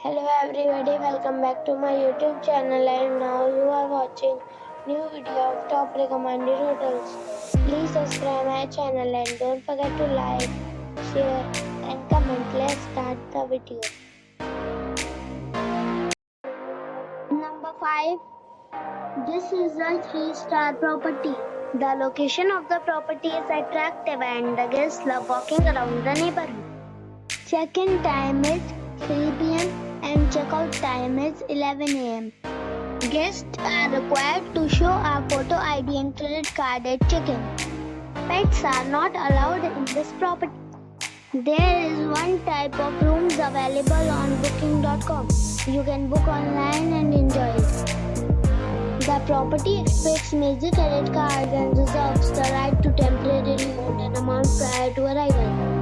Hello everybody, welcome back to my YouTube channel and now you are watching new video of top recommended hotels. Please subscribe my channel and don't forget to like, share and comment. Let's start the video. Number 5. This is a 3-star property. The location of the property is attractive and the guests love walking around the neighborhood. Check-in time is 3 p.m. and check-out time is 11 a.m. Guests are required to show a photo ID and credit card at check-in. Pets are not allowed in this property. There is one type of rooms available on booking.com. You can book online and enjoy it. The property expects major credit cards and reserves the right to temporarily hold an amount prior to arrival.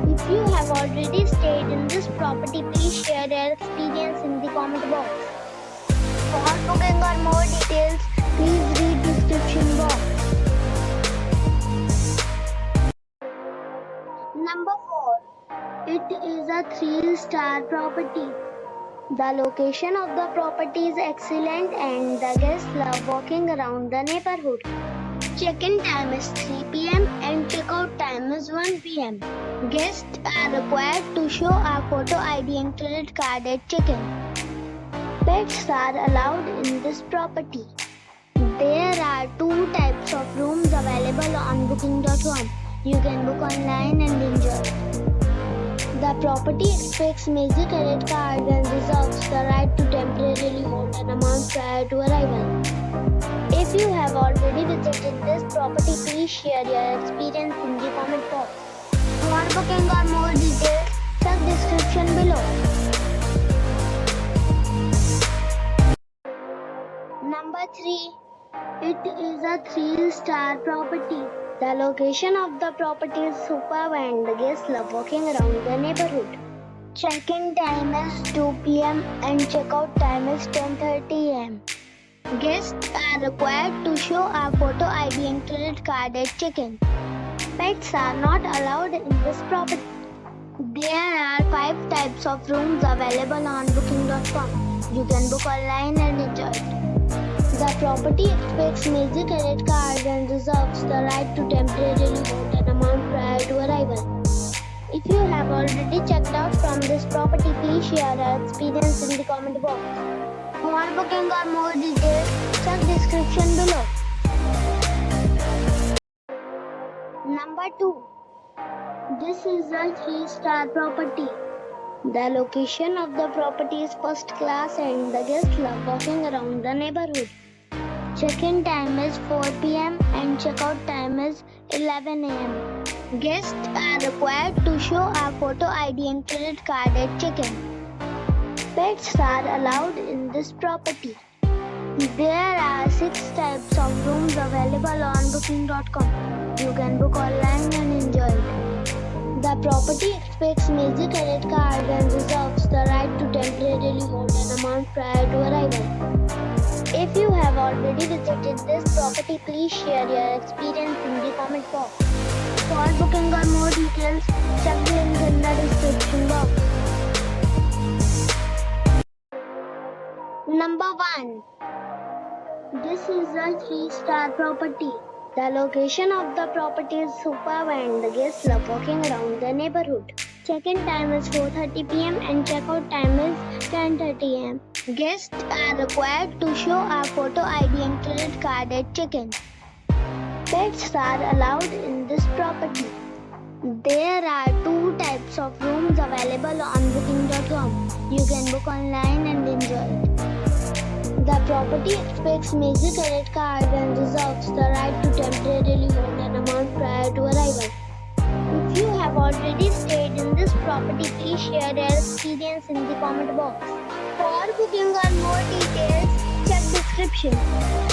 If you have already stayed in this property, please share your experience in the comment box. For booking or more details, please read description box. Number 4. It is a 3-star property. The location of the property is excellent and the guests love walking around the neighborhood. Check-in time is 3 p.m. and check-out time is 1 p.m. Guests are required to show a photo ID and credit card at check-in. Pets are allowed in this property. There are 2 types of rooms available on booking.com. You can book online and enjoy it. The property expects major credit cards and reserves the right to temporarily hold an amount prior to arrival. If you have already visited this property, please share your experience in the comment box. For booking or more details, check description below. Number 3. It is a 3-star property. The location of the property is superb and the guests love walking around the neighborhood. Check-in time is 2 p.m. and check-out time is 10:30 a.m. Guests are required to show a photo ID and credit card at check-in. Pets are not allowed in this property. There are 5 types of rooms available on booking.com. You can book online and enjoy it. The property expects major credit cards and reserves the right to temporarily hold an amount prior to arrival. If you have already checked out from this property, please share your experience in the comment box. For booking or more details, check description below. Number 2. This is a 3-star property. The location of the property is first class and the guests love walking around the neighborhood. Check-in time is 4 p.m. and check-out time is 11 a.m. Guests are required to show a photo ID and credit card at check-in. Pets are allowed in this property. There are 6 types of rooms available on booking.com. You can book online and enjoy it. The property expects major credit cards and reserves the right to temporarily hold an amount prior to arrival. If you have already visited this property, please share your experience in the comment box. For booking or more details, check the link in the description box. Number 1. This is a 3-star property. The location of the property is superb and the guests love walking around the neighborhood. Check-in time is 4:30 p.m. and check-out time is 10:30 a.m. Guests are required to show a photo ID and credit card at check-in. Pets are allowed in this property. There are 2 types of rooms available on booking.com. You can book online and enjoy it. The property expects major credit cards and reserves the right to temporarily hold an amount prior to arrival. If you have already stayed in this property, please share your experience in the comment box. For booking or more details, check description.